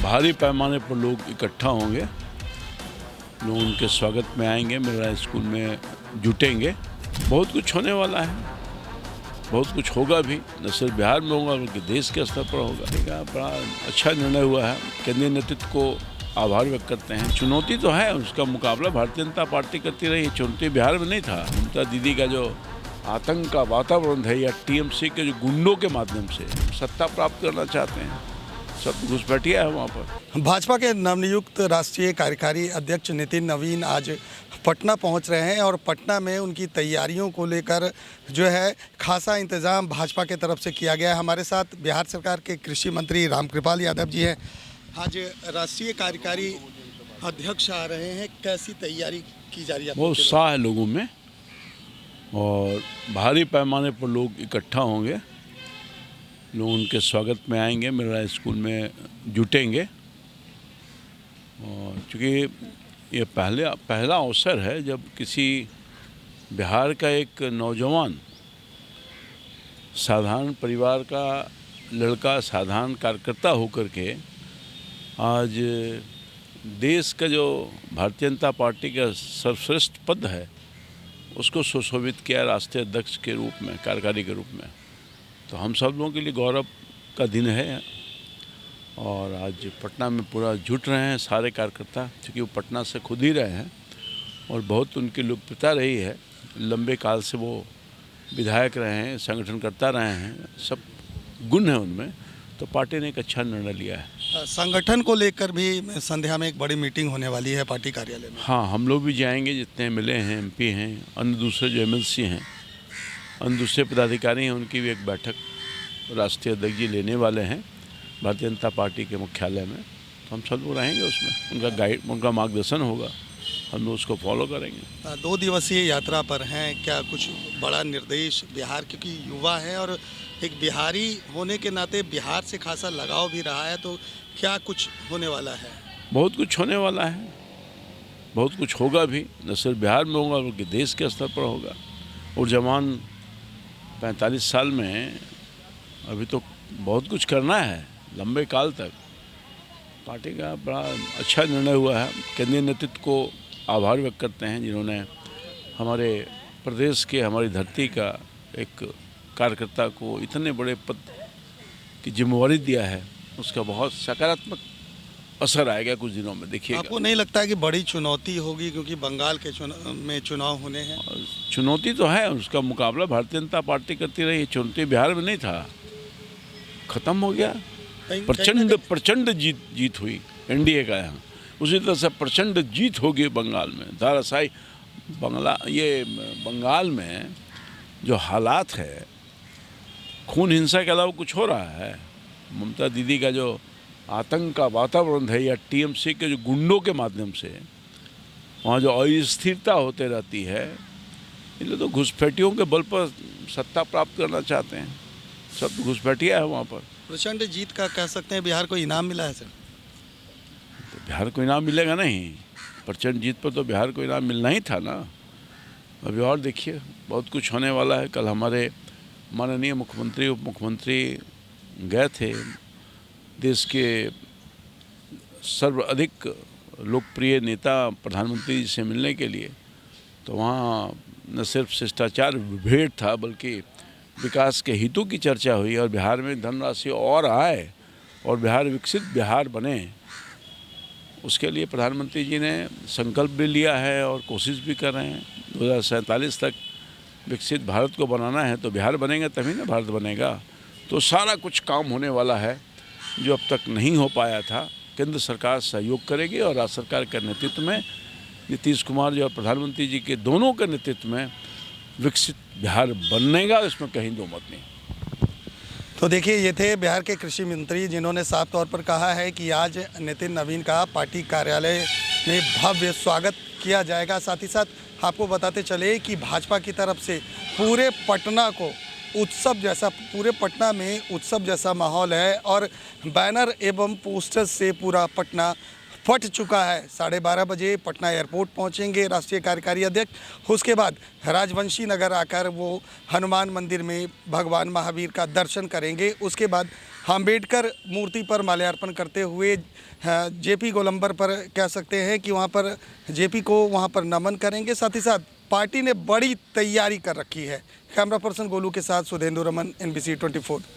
भारी पैमाने पर लोग इकट्ठा होंगे, लोग उनके स्वागत में आएंगे, मेरा स्कूल में जुटेंगे। बहुत कुछ होने वाला है, बहुत कुछ होगा भी, न सिर्फ बिहार में होगा बल्कि देश के स्तर पर होगा। बड़ा अच्छा निर्णय हुआ है, केंद्रीय नेतृत्व को आभार व्यक्त करते हैं। चुनौती तो है, उसका मुकाबला भारतीय जनता पार्टी करती रही। चुनौती बिहार में नहीं था। ममता दीदी का जो आतंक का वातावरण है या टीएमसी के जो गुंडों के माध्यम से सत्ता प्राप्त करना चाहते हैं, सब घुसपैठिया है वहाँ पर। भाजपा के नवनियुक्त राष्ट्रीय कार्यकारी अध्यक्ष नितिन नवीन आज पटना पहुंच रहे हैं और पटना में उनकी तैयारियों को लेकर जो है खासा इंतजाम भाजपा के तरफ से किया गया है। हमारे साथ बिहार सरकार के कृषि मंत्री रामकृपाल यादव जी हैं। आज राष्ट्रीय कार्यकारी अध्यक्ष आ रहे हैं, कैसी तैयारी की जा रही है? बहुत उत्साह है लोगों में और भारी पैमाने पर लोग इकट्ठा होंगे, लोग उनके स्वागत में आएंगे, मेरा स्कूल में जुटेंगे। और चूँकि ये पहला अवसर है जब किसी बिहार का एक नौजवान साधारण परिवार का लड़का, साधारण कार्यकर्ता होकर के आज देश का जो भारतीय जनता पार्टी का सर्वश्रेष्ठ पद है उसको सुशोभित किया राष्ट्रीय अध्यक्ष के रूप में, कार्यकारी के रूप में। तो हम सब लोगों के लिए गौरव का दिन है और आज पटना में पूरा जुट रहे हैं सारे कार्यकर्ता, क्योंकि वो पटना से खुद ही रहे हैं और बहुत उनकी लोकप्रियता रही है। लंबे काल से वो विधायक रहे हैं, संगठन करता रहे हैं, सब गुण हैं उनमें। तो पार्टी ने एक अच्छा निर्णय लिया है। संगठन को लेकर भी संध्या में एक बड़ी मीटिंग होने वाली है पार्टी कार्यालय में। हाँ, हम लोग भी जाएंगे, जितने मिले हैं एमपी हैं, अन्य दूसरे जो एमएलसी हैं, अन्य दूसरे पदाधिकारी हैं, उनकी भी एक बैठक राष्ट्रीय अध्यक्ष जी लेने वाले हैं भारतीय जनता पार्टी के मुख्यालय में। तो हम सब लोग रहेंगे उसमें, उनका मार्गदर्शन होगा, हम लोग उसको फॉलो करेंगे। 2 दिवसीय यात्रा पर हैं, क्या कुछ बड़ा निर्देश बिहार, क्योंकि युवा है और एक बिहारी होने के नाते बिहार से खासा लगाव भी रहा है, तो क्या कुछ होने वाला है? बहुत कुछ होने वाला है, बहुत कुछ होगा भी, न सिर्फ बिहार में होगा बल्कि देश के स्तर पर होगा। और जवान 45 साल में अभी तो बहुत कुछ करना है लंबे काल तक। पार्टी का बड़ा अच्छा निर्णय हुआ है। केंद्रीय नेतृत्व को आभार व्यक्त करते हैं जिन्होंने हमारे प्रदेश के, हमारी धरती का एक कार्यकर्ता को इतने बड़े पद की जिम्मेवारी दिया है। उसका बहुत सकारात्मक असर आएगा कुछ दिनों में, देखिए। आपको नहीं लगता है कि बड़ी चुनौती होगी, क्योंकि बंगाल के चुनाव होने हैं? चुनौती तो है, उसका मुकाबला भारतीय जनता पार्टी करती रही। चुनौती बिहार में नहीं था, खत्म हो गया। प्रचंड जीत हुई एनडीए का यहाँ। उसी तरह से प्रचंड जीत होगी बंगाल में, धाराशाही। बंगाल में जो हालात है, खून हिंसा के अलावा कुछ हो रहा है। ममता दीदी का जो आतंक का वातावरण है या टीएमसी के जो गुंडों के माध्यम से वहाँ जो अस्थिरता होते रहती है, इसलिए तो घुसपैठियों के बल पर सत्ता प्राप्त करना चाहते हैं। सब घुसपैठिया है वहाँ पर। प्रचंड जीत का कह सकते हैं बिहार को इनाम मिला है सर? तो बिहार को इनाम मिलेगा नहीं, प्रचंड जीत पर तो बिहार को इनाम मिलना ही था ना। अभी और देखिए, बहुत कुछ होने वाला है। कल हमारे माननीय मुख्यमंत्री, उप मुख्यमंत्री गए थे देश के सर्वाधिक लोकप्रिय नेता प्रधानमंत्री जी से मिलने के लिए। तो वहाँ न सिर्फ शिष्टाचार भेंट था बल्कि विकास के हितों की चर्चा हुई और बिहार में धनराशि और आए और बिहार विकसित बिहार बने, उसके लिए प्रधानमंत्री जी ने संकल्प भी लिया है और कोशिश भी कर रहे हैं। 2047 तक विकसित भारत को बनाना है, तो बिहार बनेगा तभी ना भारत बनेगा। तो सारा कुछ काम होने वाला है जो अब तक नहीं हो पाया था। केंद्र सरकार सहयोग करेगी और राज्य सरकार के नेतृत्व में, नीतीश कुमार जी और प्रधानमंत्री जी के दोनों के नेतृत्व में विकसित बिहार बनेगा, इसमें कहीं दो मत नहीं। तो देखिए, ये थे बिहार के कृषि मंत्री जिन्होंने साफ तौर पर कहा है कि आज नितिन नवीन का पार्टी कार्यालय में भव्य स्वागत किया जाएगा। साथ ही साथ आपको बताते चले कि भाजपा की तरफ से पूरे पटना को उत्सव जैसा, पूरे पटना में उत्सव जैसा माहौल है और बैनर एवं पोस्टर से पूरा पटना फट चुका है। 12:30 बजे पटना एयरपोर्ट पहुंचेंगे राष्ट्रीय कार्यकारी अध्यक्ष। उसके बाद राजवंशी नगर आकर वो हनुमान मंदिर में भगवान महावीर का दर्शन करेंगे। उसके बाद अम्बेडकर मूर्ति पर माल्यार्पण करते हुए जेपी गोलंबर पर कह सकते हैं कि वहाँ पर जेपी को वहाँ पर नमन करेंगे। साथ ही साथ पार्टी ने बड़ी तैयारी कर रखी है। कैमरा पर्सन गोलू के साथ सुधेंदु रमन, NBC 24।